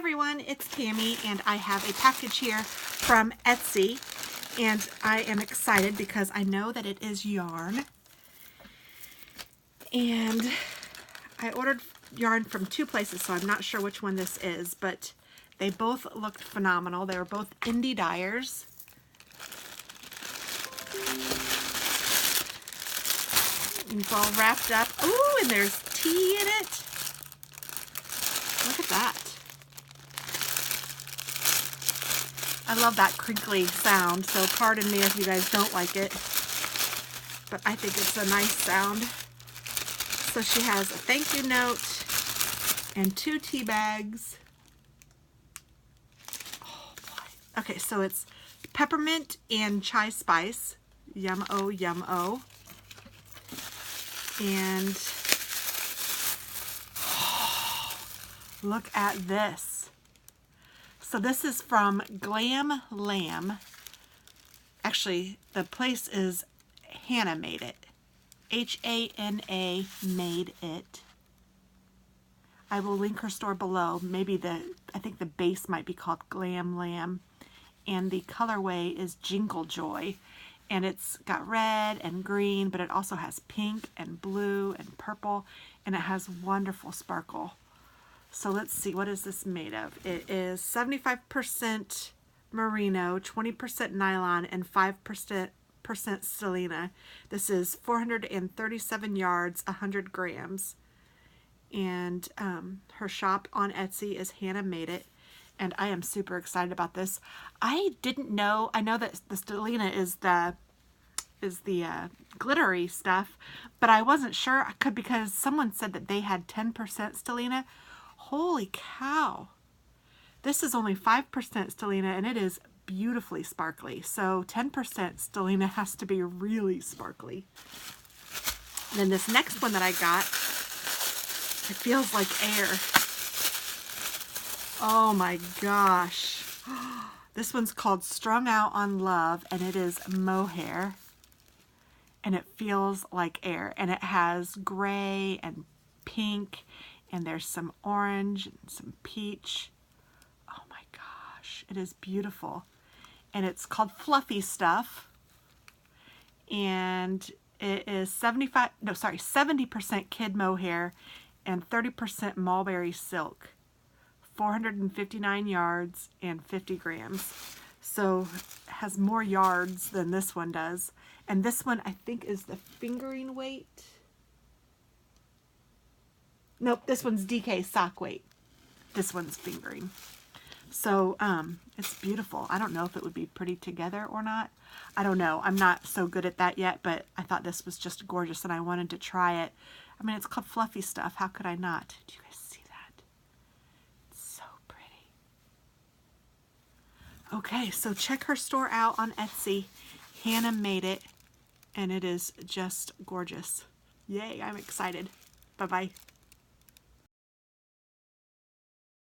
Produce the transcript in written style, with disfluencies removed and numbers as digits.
everyone, it's Tammy, and I have a package here from Etsy, and I am excited because I know that it is yarn. And I ordered yarn from two places, so I'm not sure which one this is, but they both looked phenomenal. They were both indie dyers. It's all wrapped up. Ooh, and there's tea in it. Look at that. I love that crinkly sound, so pardon me if you guys don't like it, but I think it's a nice sound. So she has a thank you note and 2 tea bags. Oh boy. Okay, so it's peppermint and chai spice. Yum-o, yum-o. And oh, look at this. So this is from Glam Lamb. Actually, the place is Hana Made It. H-A-N-A Made It. I will link her store below. Maybe I think the base might be called Glam Lamb. And the colorway is Jingle Joy. And it's got red and green, but it also has pink and blue and purple. And it has wonderful sparkle. So let's see, what is this made of? It is 75% merino, 20% nylon, and 5% stellina. This is 437 yards, 100 grams. And her shop on Etsy is Hana Made It. And I am super excited about this. I didn't know, I know that the stellina is the glittery stuff, but I wasn't sure because someone said that they had 10% stellina. Holy cow. This is only 5% stellina and it is beautifully sparkly. So 10% stellina has to be really sparkly. And then this next one that I got, it feels like air. Oh my gosh. This one's called Strung Out on Love, and it is mohair. And it feels like air. And it has gray and pink, and there's some orange and some peach. Oh my gosh, it is beautiful. And it's called Fluffy Stuff. And it is 70% kid mohair and 30% mulberry silk. 459 yards and 50 grams. So it has more yards than this one does. And this one I think is the fingering weight. Nope, this one's DK sock weight. This one's fingering. So it's beautiful. I don't know if it would be pretty together or not. I don't know. I'm not so good at that yet, but I thought this was just gorgeous and I wanted to try it. I mean, it's called Fluffy Stuff. How could I not? Do you guys see that? It's so pretty. Okay, so check her store out on Etsy. Hana Made It, and it is just gorgeous. Yay, I'm excited. Bye-bye.